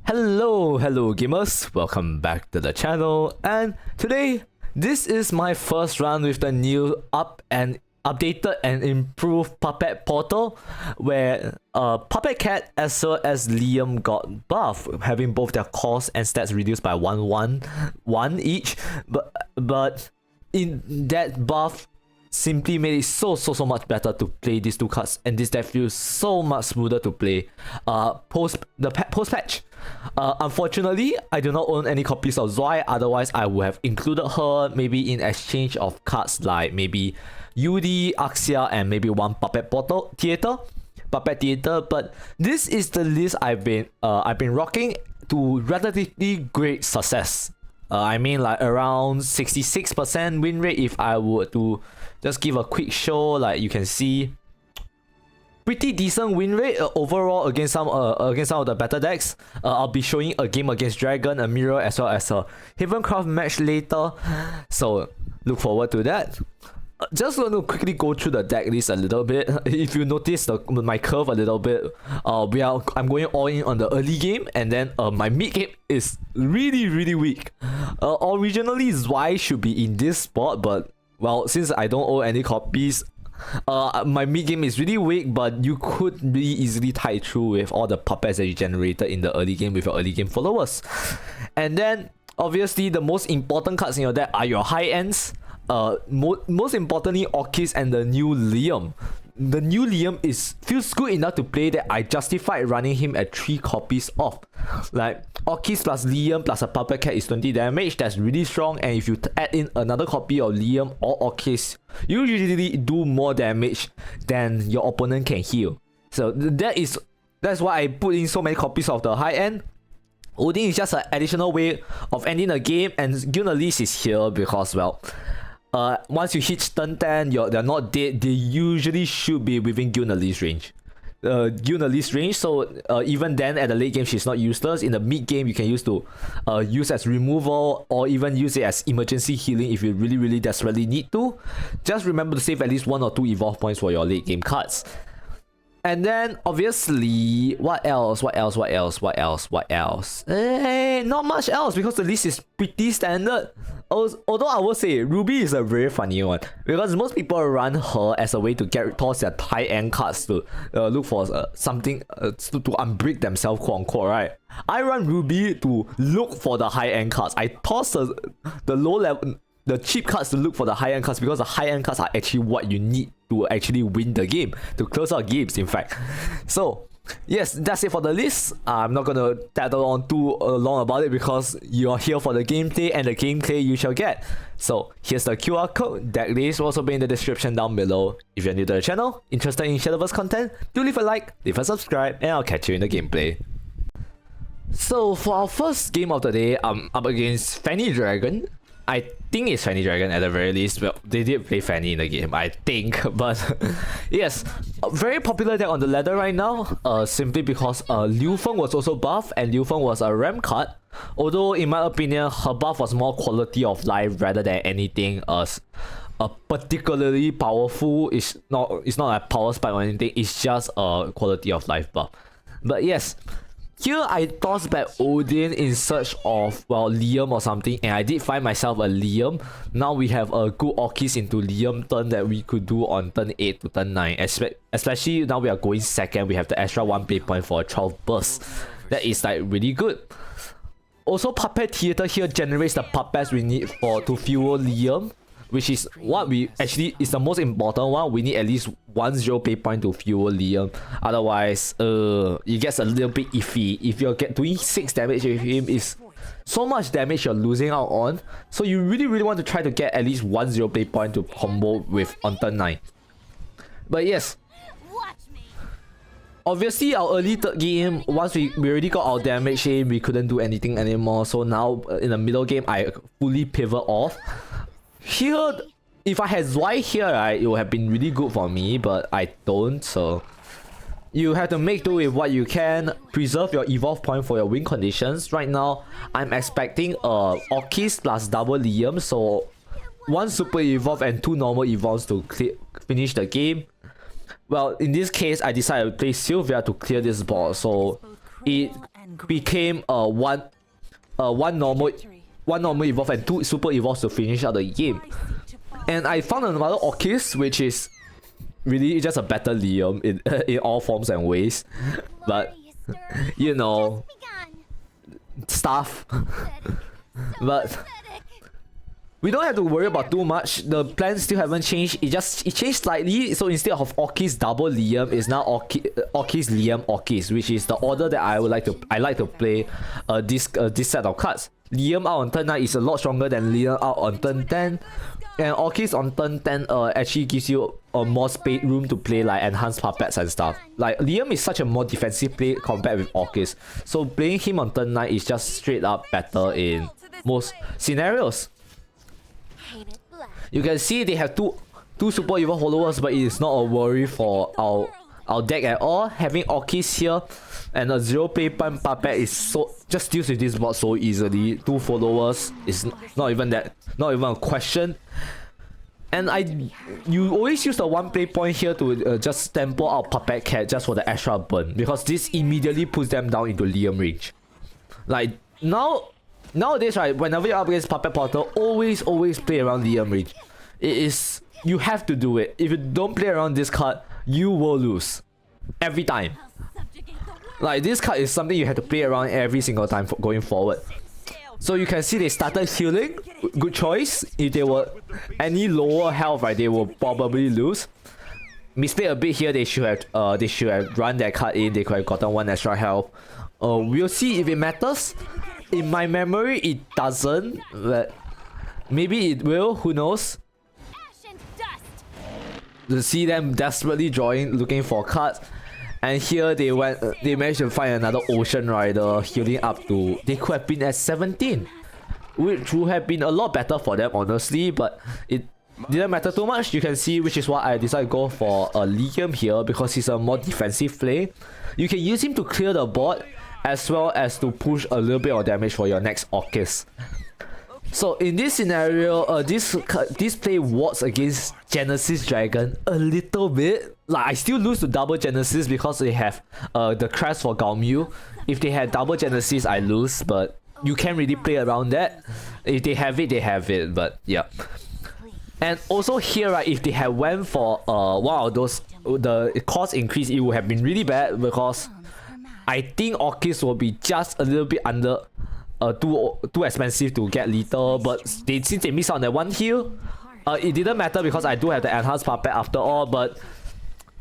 Hello gamers, welcome back to the channel, and today this is my first run with the new updated and improved Puppet portal, where Puppet Cat as well as Liam got buff, having both their cost and stats reduced by 1 each, but in that buff simply made it so much better to play these two cards, and this deck feels so much smoother to play post patch. Unfortunately, I do not own any copies of Zwei, otherwise I would have included her maybe in exchange of cards like maybe Yudi, Axia, and maybe one Puppet Theater. But this is the list I've been rocking to relatively great success. I mean, like around 66% win rate if I were to just give a quick show. Like you can see, pretty decent win rate overall against some of the better decks. I'll be showing a game against Dragon, a Mirror, as well as a Havencraft match later, so look forward to that. Just want to quickly go through the deck list a little bit. If you notice my curve a little bit, I'm going all in on the early game, and then my mid game is really weak. Originally Zwei should be in this spot, but well, since I don't own any copies, my mid game is really weak, but you could really easily tie through with all the puppets that you generated in the early game with your early game followers. And then obviously the most important cards in your deck are your high ends. Most importantly, Orchis and the new Liam. The new Liam feels good enough to play that I justified running him at 3 copies of. Like Orchis plus Liam plus a Puppet Cat is 20 damage. That's really strong, and if you add in another copy of Liam or Orchis, you usually do more damage than your opponent can heal. So that's why I put in so many copies of the high end. Odin is just an additional way of ending the game, and Gunalis is here because, well, once you hit turn 10, they're not dead. They usually should be within Gunalis range. So even then at the late game she's not useless. In the mid game you can use as removal, or even use it as emergency healing if you really desperately need to. Just remember to save at least 1 or 2 evolve points for your late game cards. And then obviously, what else? Not much else, because the list is pretty standard. Although I will say Ruby is a very funny one, because most people run her as a way to get toss their high end cards to look for something to unbrick themselves, quote unquote, right? I run Ruby to look for the high end cards. I toss the low level, the cheap cards to look for the high end cards, because the high end cards are actually what you need to actually win the game, to close out games, in fact. So yes, that's it for the list. I'm not gonna tattle on too long about it, because you're here for the gameplay, and the gameplay you shall get. So here's the QR code. Deck list will also be in the description down below. If you're new to the channel, interested in Shadowverse content, do leave a like, leave a subscribe, and I'll catch you in the gameplay. So for our first game of the day, I'm up against Fanny Dragon. I think it's Fanny Dragon at the very least. Well, they did play Fanny in the game, I think. But yes, a very popular deck on the ladder right now. Simply because Liu Feng was also buffed, and Liu Feng was a RAM card. Although in my opinion, her buff was more quality of life rather than anything particularly powerful. It's not a power spike or anything. It's just a quality of life buff. But yes, here I tossed back Odin in search of, well, Liam or something, and I did find myself a Liam. Now we have a good Orchis into Liam turn that we could do on turn 8 to turn 9. Especially now we are going second, we have the extra 1 play point for a 12 burst. That is like really good. Also, Puppet Theater here generates the puppets we need to fuel Liam, which is what we actually is the most important one. We need at least 1 0 pay point to fuel Liam. Otherwise, it gets a little bit iffy. If you're doing 6 damage with him, is so much damage you're losing out on. So you really want to try to get at least 1 0 pay point to combo with on turn 9. But yes, obviously our early third game, once we already got our damage in, we couldn't do anything anymore. So now in the middle game, I fully pivot off. Here, if I had Zwei here, right, it would have been really good for me, but I don't, so you have to make do with what you can. Preserve your evolve point for your win conditions. Right now, I'm expecting Orchis plus double Liam, so 1 super evolve and 2 normal evolves to finish the game. Well, in this case, I decided to play Sylvia to clear this board, so it became one normal evolve and 2 super evolves to finish out the game. And I found another Orchis, which is really just a better Liam in in all forms and ways. But you know, stuff. But we don't have to worry about too much. The plans still haven't changed. It changed slightly. So instead of Orchis double Liam, it's now Orchis Liam Orchis, which is the order that I like to play this set of cards. Liam out on turn 9 is a lot stronger than Liam out on turn 10. And Orchis on turn 10 actually gives you more space room to play like enhanced puppets and stuff. Like Liam is such a more defensive play compared with Orchis. So playing him on turn 9 is just straight up better in most scenarios. You can see they have two super evil followers, but it is not a worry for our deck at all. Having Orchis here and a 0 play pump puppet is so just deals with this board so easily. 2 followers is not even a question. And you always use the 1 play point here to just tempo out Puppet Cat just for the extra burn, because this immediately puts them down into Liam range. Like nowadays, right, whenever you're up against Puppet Portal, always play around Liam range. You have to do it. If you don't play around this card, you will lose every time. Like this card is something you have to play around every single time going forward. So you can see they started healing. Good choice. If they were any lower health, right, they will probably lose. Misplayed a bit here. They should have run that card in. They could have gotten 1 extra health. We'll see if it matters. In my memory, it doesn't. But maybe it will. Who knows? To see them desperately looking for cards. And here they managed to find another Ocean Rider, healing up to, they could have been at 17, which would have been a lot better for them honestly, but it didn't matter too much. You can see, which is why I decided to go for a Liam here, because he's a more defensive play. You can use him to clear the board as well as to push a little bit of damage for your next Orchis. So in this scenario, this play wards against Genesis Dragon a little bit. Like I still lose to double Genesis because they have the crest for Gaomu. If they had double Genesis, I lose, but you can't really play around that. If they have it, they have it. But yeah. And also here, right, if they had went for one of those, the cost increase, it would have been really bad, because I think Orchis will be just a little bit under too expensive to get lethal. But since they missed out on that 1 heal, it didn't matter because I do have the enhanced puppet after all. But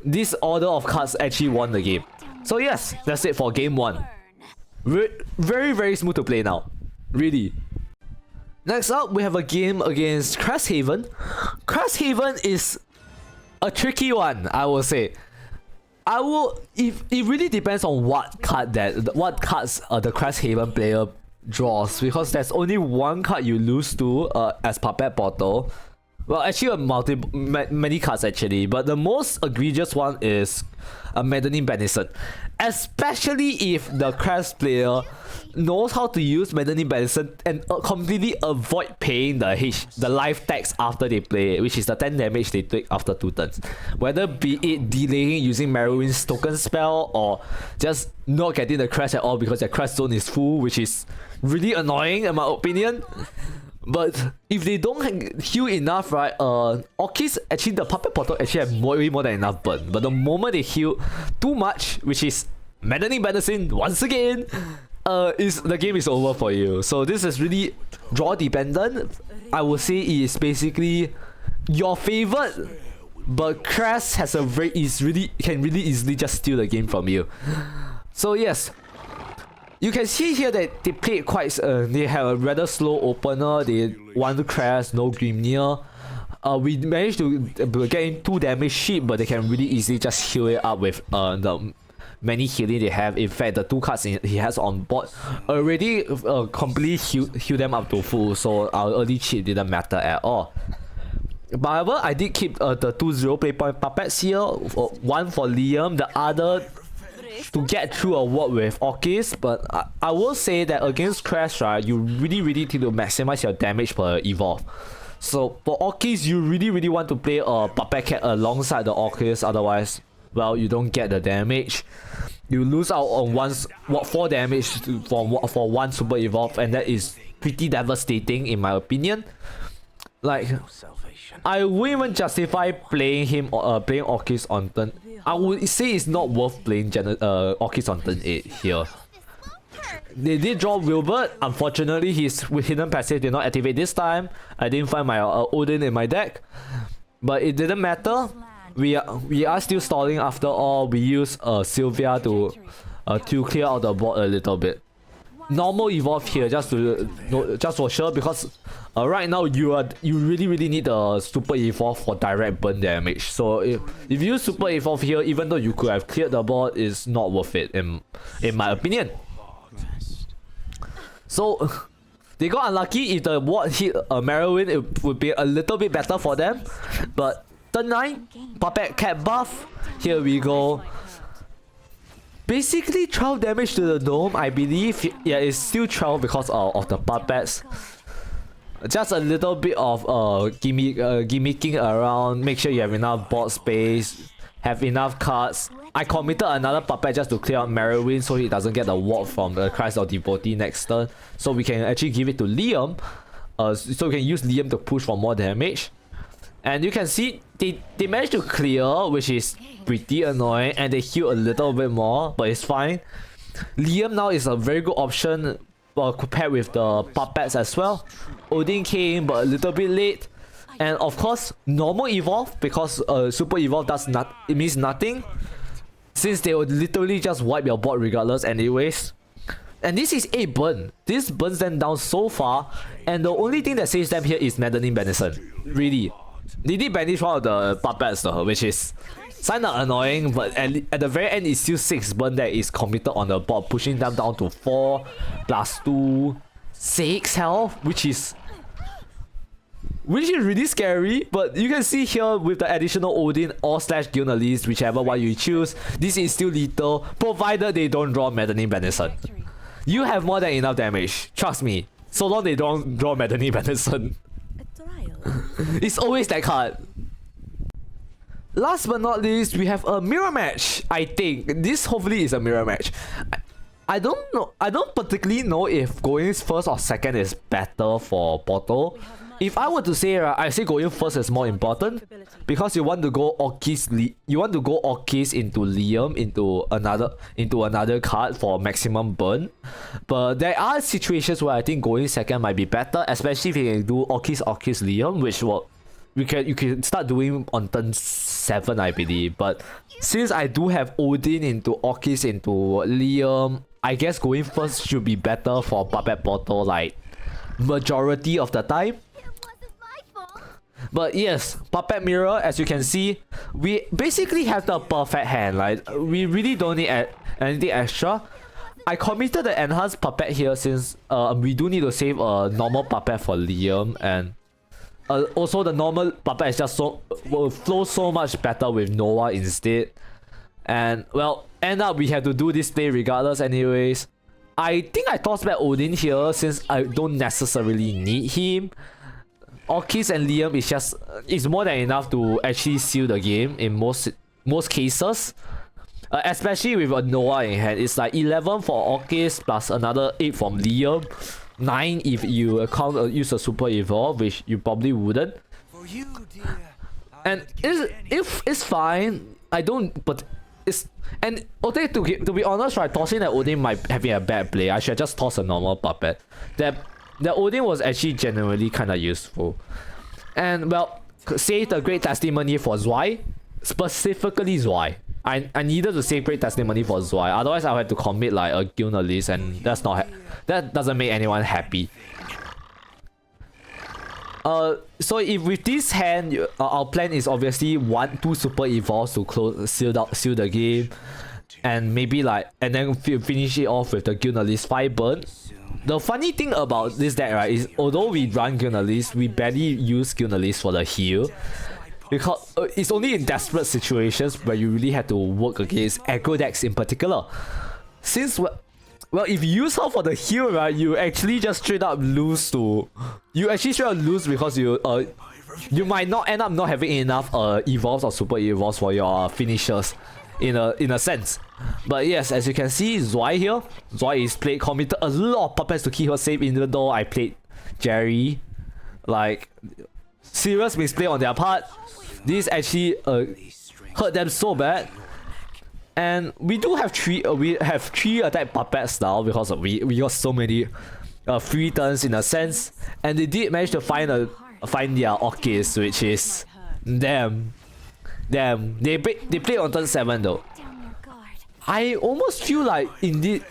this order of cards actually won the game. So yes, that's it for game 1. Very smooth to play now, really. Next up, we have a game against Cresthaven. Cresthaven is a tricky one, I will say. It really depends on what cards the Cresthaven player draws, because there's only 1 card you lose to as Puppet Portal. Well, actually many cards actually, but the most egregious one is a Maddening Benison. Especially if the Crest player knows how to use Maddening Benison and completely avoid paying the life tax after they play it, which is the 10 damage they take after 2 turns. Whether be it delaying using Merowin's token spell, or just not getting the Crest at all because their Crest zone is full, which is really annoying in my opinion. But if they don't heal enough, right, Orchis, actually the Puppet Portal actually have way more than enough burn. But the moment they heal too much, which is Maddening Benison once again, the game is over for you. So this is really draw dependent. I would say it is basically your favorite, but Crest has can really easily just steal the game from you. So yes. You can see here that they played they have a rather slow opener. They want to crash, no Grimnir. We managed to get in 2 damage sheet, but they can really easily just heal it up with the many healing they have. In fact, the 2 cards he has on board already completely heal them up to full, so our early cheat didn't matter at all. However, I did keep the 2 0 play point puppets here, 1 for Liam, the other to get through a ward with Orchis. But I will say that against Crash, right, you really need to maximize your damage per evolve. So for Orchis, you really want to play a Puppet Cat alongside the Orchis, otherwise, well, you don't get the damage. you lose out on 4 damage for one super evolve, and that is pretty devastating in my opinion. Like, I wouldn't even justify playing Orchis on turn. I would say it's not worth playing Orchis on turn 8 here. They did draw Wilbert. Unfortunately, his hidden passive did not activate this time. I didn't find my Odin in my deck, but it didn't matter. We are still stalling after all. We use Sylvia to clear out the board a little bit. Normal evolve here just for sure, because right now you really need a super evolve for direct burn damage. So if you use super evolve here, even though you could have cleared the board, it's not worth it in my opinion. So they got unlucky. If the ward hit a Merylwyn, it would be a little bit better for them. But turn 9, Puppet Cat buff. Here we go. Basically 12 damage to the Gnome, I believe. Yeah, it's still 12 because of the puppets. Just a little bit of gimmicking around. Make sure you have enough board space, have enough cards. I committed another puppet just to clear out Merylwyn so he doesn't get the ward from the Christ of Devotee next turn. So we can actually give it to Liam. So we can use Liam to push for more damage. And you can see they managed to clear, which is pretty annoying, and they heal a little bit more, but it's fine. Liam now is a very good option compared with the puppets as well. Odin came but a little bit late. And of course, normal evolve, because super evolve it means nothing, since they would literally just wipe your board regardless anyways. And this is a burn. This burns them down so far, and the only thing that saves them here is Maddening Benison. Really. They did banish one of the puppets though, which is kinda annoying, but at the very end it's still 6 burn that is committed on the board, pushing them down to 4 plus 2, 6 health, which is really scary. But you can see here with the additional Odin or slash Gilnelis, whichever one you choose, this is still lethal, provided they don't draw Maddening Benison. You have more than enough damage, trust me, so long they don't draw Maddening Benison. It's always that card. Last but not least, we have a mirror match. I think this hopefully is a mirror match. I don't know. I don't particularly know if going first or second is better for Portal. If I were to say, I say going first is more important, because you want to go Orchis into Liam into another card for maximum burn. But there are situations where I think going second might be better, especially if you can do Orchis Liam, which you can start doing on turn 7, I believe. But since I do have Odin into Orchis into Liam, I guess going first should be better for Puppet Portal, like majority of the time. But yes, Puppet Mirror, as you can see, we basically have the perfect hand. Like, we really don't need anything extra. I committed the enhanced puppet here since we do need to save a normal puppet for Liam, and also the normal puppet is just will flow so much better with Noah instead. And well, end up we have to do this play regardless anyways. I think I toss back Odin here since I don't necessarily need him. Orchis and Liam is more than enough to actually seal the game in most cases. Especially with a Noah in hand. It's like 11 for Orchis plus another 8 from Liam. 9 if you use a super evolve, which you probably wouldn't. And it's fine. I don't, but it's, and okay, to be honest, right, tossing that Odin might have been a bad play. I should just toss a normal puppet. The Odin was actually genuinely kind of useful. And well, save the great testimony for Zwei. Specifically Zwei. I needed to save great testimony for Zwei. Otherwise I would have to commit like a Gilnelis, and that doesn't make anyone happy. So if with this hand, our plan is obviously 2 super evolves to seal the game, and maybe and then finish it off with the Gilnelis 5 burn. The funny thing about this deck, right, is although we run Gilnelis, we barely use Gilnelis for the heal. Because it's only in desperate situations where you really have to work against aggro decks in particular. Since, well, if you use her for the heal, right, you actually just straight up lose because you might not end up not having enough evolves or super evolves for your finishers. in a sense. But yes, as you can see, Zwei here. Zwei is committed a lot of puppets to keep her safe, even though I played Jerry. Like, serious misplay on their part. This actually hurt them so bad. And we do have three attack puppets now because we got so many free turns in a sense, and they did manage to find their Orchis, which is damn. They play on turn 7 though. I almost feel like indeed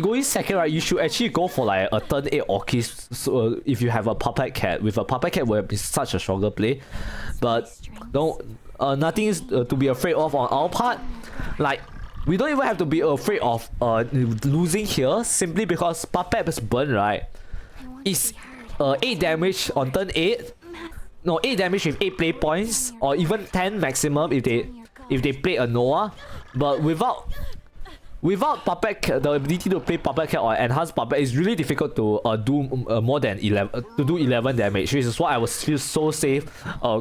going second, right, you should actually go for like a turn 8 Orchis. So if you have a puppet cat, with a puppet cat will be such a stronger play. But nothing is to be afraid of on our part. Like, we don't even have to be afraid of losing here, simply because Puppet's burn, right, is 8 damage on turn 8. No, 8 damage with 8 play points, or even 10 maximum if they play a Noah. But without Puppet Cat, the ability to play Puppet Cat or Enhanced Puppet, is really difficult to do more than 11 to do 11 damage, which is why I was feel so safe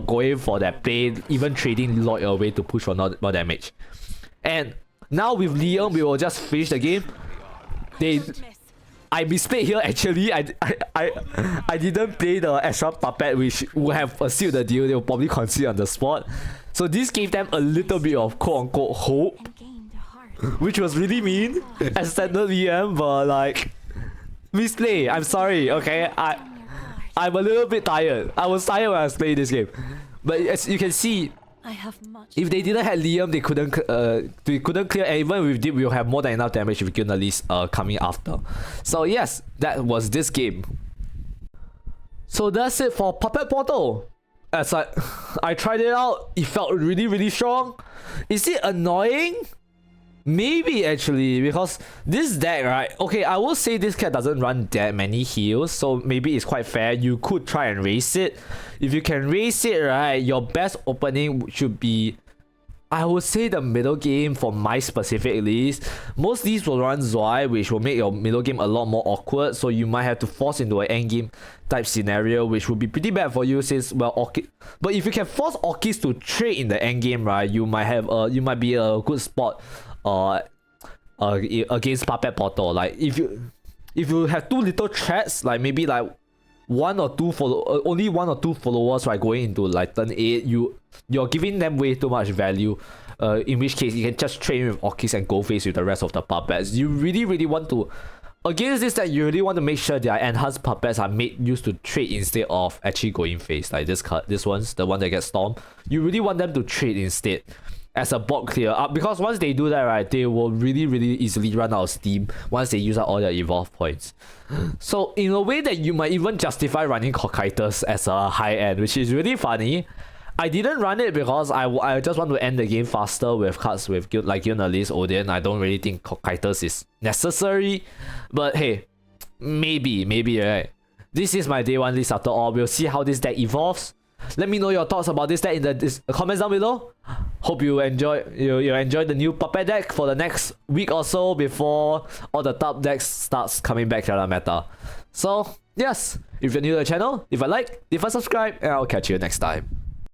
going for that play, even trading Lloyd away to push for more damage. And now with Liam, we will just finish the game. I misplayed here actually. I didn't play the extra puppet, which would have sealed the deal. They will probably concede on the spot. So this gave them a little bit of quote-unquote hope, which was really mean as standard VM, but like, misplay. I'm sorry, okay? I'm a little bit tired. I was tired when I was playing this game. But as you can see, if they didn't have Liam, they couldn't clear, and even if we did, we'll have more than enough damage with Gunnalis coming after. So yes, that was this game. So that's it for Puppet Portal. As I tried it out, it felt really strong. Is it annoying? Maybe actually, because this deck, right? Okay, I will say this cat doesn't run that many heals, so maybe it's quite fair. You could try and race it. If you can race it, right, your best opening should be, I would say, the middle game for my specific list. Most leads will run Zwei, which will make your middle game a lot more awkward, so you might have to force into an end game type scenario, which would be pretty bad for you since, well, Orchid. But if you can force Orchids to trade in the end game, right, you might be a good spot against Puppet Portal. Like, if you have too little threats, like maybe like only one or two followers, right, going into like turn 8, you're giving them way too much value, in which case you can just train with Orchis and go face with the rest of the puppets. You really want to, against this deck, you really want to make sure their enhanced puppets are made used to trade instead of actually going face. Like this one's the one that gets stormed. You really want them to trade instead as a bot clear, because once they do that, right, they will really easily run out of steam once they use up all their evolve points. So in a way that you might even justify running Cocytus as a high end, which is really funny. I didn't run it because I just want to end the game faster with cards with like Gunnalis, Odin. I don't really think Cocytus is necessary, but hey, maybe, right? This is my day 1 list after all. We'll see how this deck evolves. Let me know your thoughts about this deck in the comments down below. Hope you enjoy the new Puppet deck for the next week or so before all the top decks starts coming back to the meta. So yes, if you're new to the channel, leave a like, leave a subscribe, and I'll catch you next time.